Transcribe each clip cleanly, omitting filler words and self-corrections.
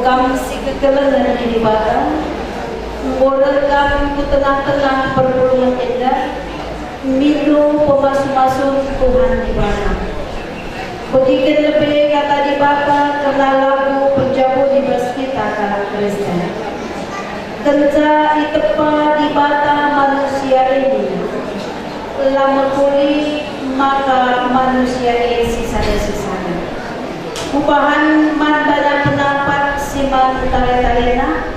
kam si kekelengan di batang, border kam ku tengah-tengah pergulungan indah, milu pemasuk-masuk Tuhan di batang. Pujikan lebih kata di bapa karena lagu penjabu di bas kita kala Kristen. Kenca itepa di bata manusia ini, lama pulih maka manusia ini sisa-sisanya. Upahan man bana pendapat siman tare-tarena,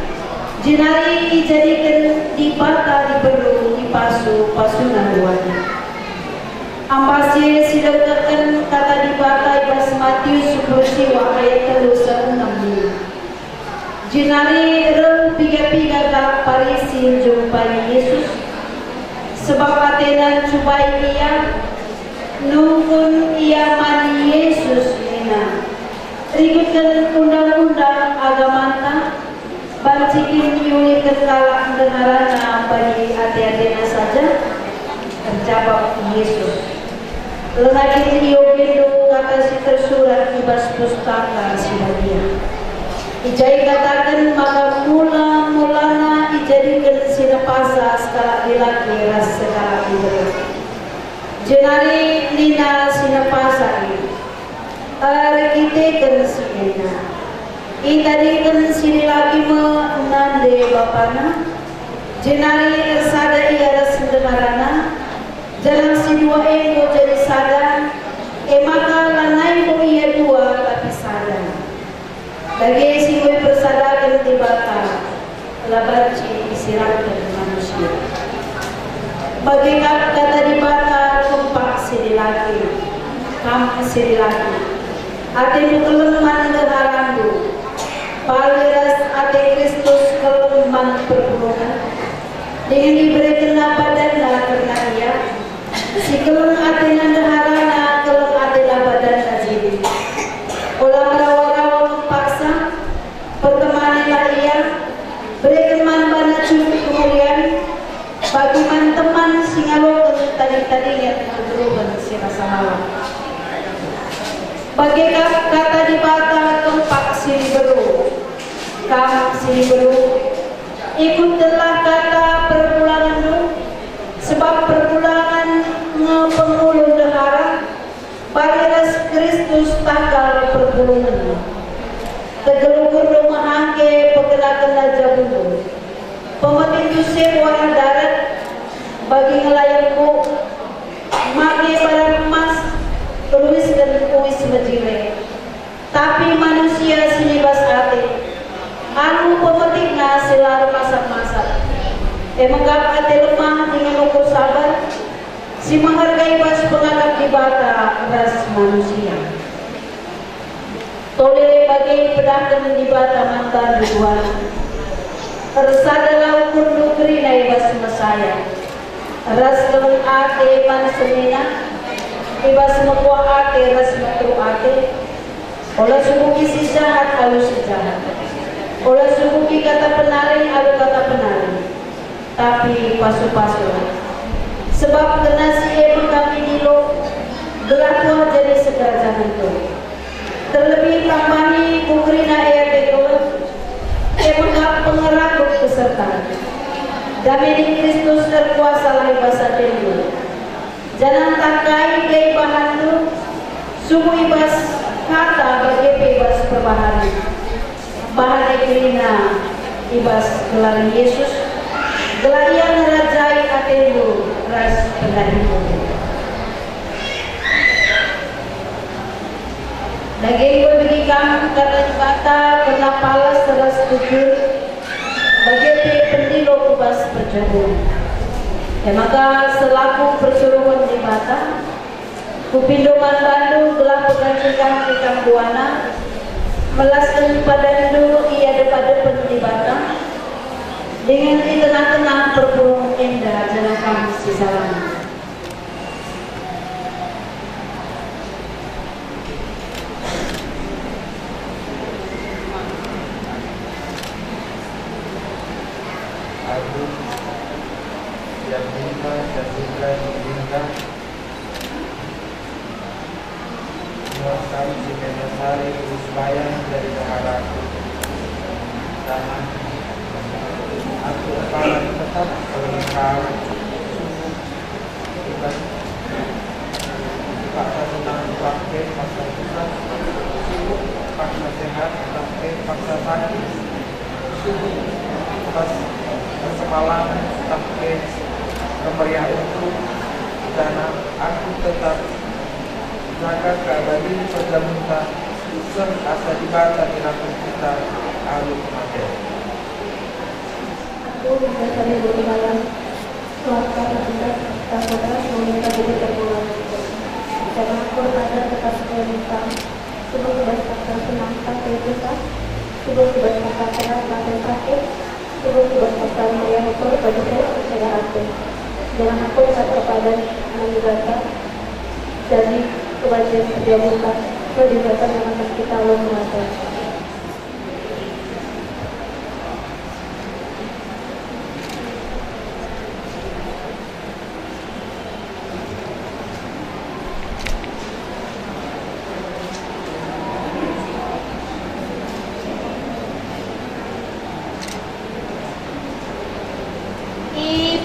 jenari dijadikan di bata diberu di pasunan luarnya. Ambasi silakan kata di bata ibas Matius peristiwa ayat 36. Jenari rem piga-piga galak parisi jumpai Yesus, sebab atenan cubai ia nungkun ia mani Yesus ina. Rikutkan undang-undang agamanta, bancikin yuli kekalak dengarana bagi ate-atena saja, terjawab Yesus. Lengakin iyo bindu kata si tersurat ibas pustaka siladia. Ijai katakan maka mula-mulana ijadikan sinapasa skala dilaki ras skala idera. Jenari lina sinapasa ini. Arkitekan sinena. Itadikan sini lagi menande bapana. Jenari sada ia ras dengarana. Jalan si dua ego jadi sada. Maka lanai ko ia dua tapi sada. Lagi si gue persadakan di bata labarci isirahkan manusia. Bagi kata di bata kompak si laki, kamu si laki. Ate kelemahan negarandu, paliras ate Kristus kelemahan perhubungan. Dengan diberikan badan karena ia, si kelem ate negarana kelem ate badan najib. Olah rawa-rawa paksa pertemananlah ia, berikan bana cukup kemuliaan bagi teman singalo tadi yang berubah si rasa malam. Bagi kata di bata tempat sini beru, kam sini beru, ikutlah kata perpulangan lu, sebab perpulangan ngepengulu dehara, bariras Kristus takal perpulungan. Tegelukur rumah angke pergerakan laja bulu, pemetin Yusuf warna darat, bagi ngelayarku, maki barang emas, tulis dan kuis mejire. Tapi manusia sinibas ate, anu pemetiknya selalu masak-masak. Menganggap ate lemah dengan ukur sabar, si menghargai bas penganggap di bata ras manusia. Toleh bagi pedagang di bata mantan dukuan. Resadalah ukur nukri na ibas mesaya. Ras kelung ate man semina, ibas mekwa ate ras metru ate. Olah subuki si jahat alu si jahat. Olah subuki kata penari alu kata penari. Tapi pasu-pasu. Sebab kena si ibu kami dilo, gelah tua jadi segera jangan tu. Terlebih tambani kukrina ayat dekolo, menggap pengerakut peserta. Damai di Kristus terkuasa lagi bahasa dulu. Jangan takai gay bahan tu, sumu ibas kata bagi bebas perbahari. Bahan eklina ibas gelar Yesus, gelar yang ngerajai atelu ras penarimu. Daging berberikan kata bata kena palas teras tujuh bagi pendilo kubas berjabung. Maka selaku persuruhan di bata, kupindoman bandu gelah pengajikan ikan buana, melaskan padandu ia daripada pendi bata, dengan di tengah-tengah perburung indah jalan kami sisaran. yang minta dan juga meminta menguasai si Mesari supaya dari keharapan Jangan aku akan tetap berengkau sungguh bebas paksa senang pakai paksa susah sungguh paksa sehat pakai paksa sakit sungguh pas semalam pakai kemeriah itu karena aku tetap jaga keabadian perjamuan user asa dibaca di lapis kita alur kematian. Aku mencari malam keluarga anda saudara meminta diri terpulang. Karena aku ada tetap meminta sebelum bebas paksa senang pakai kita, sebelum bebas paksa sehat pakai sakit, sebelum bebas paksa meriah ukur bagi saya hati. Jangan aku dekat kepada anak dibaca jadi kebajikan kerja buka kedibatan yang akan kita lakukan.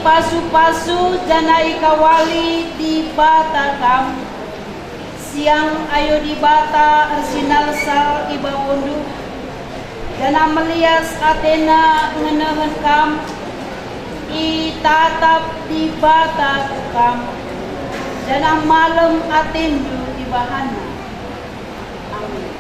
Pasu-pasu jana ikawali di bata kam siang ayo di bata arsinal sal iba wundu jana melias Athena ngenehan kam i tatap di bata kam jana malam atendu di bahana. Amin.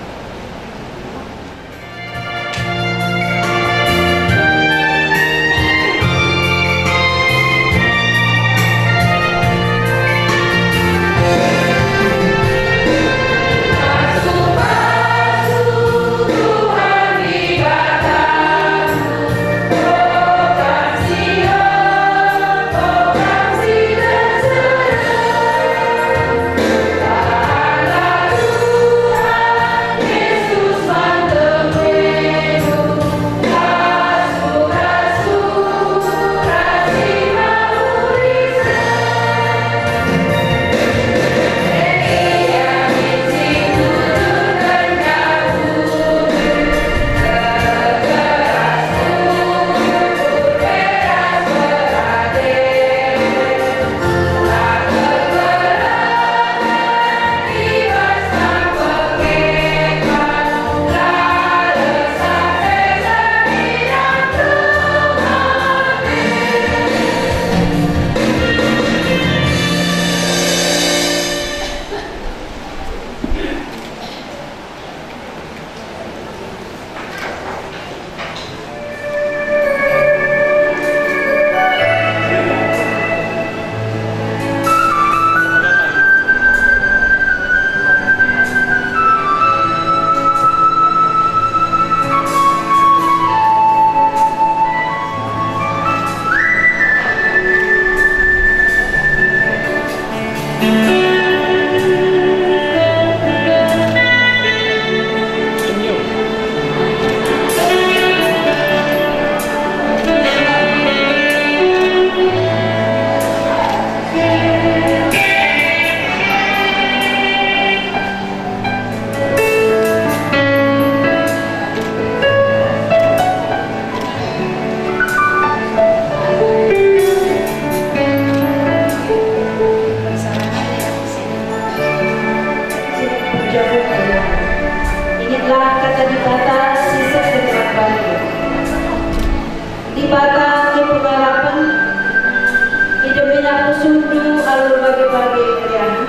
Ingatlah kata di bata sisa dekat batu. Di bata di pengharapan hidup aku sundu alur bagi-bagi keriangan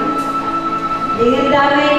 dengan damai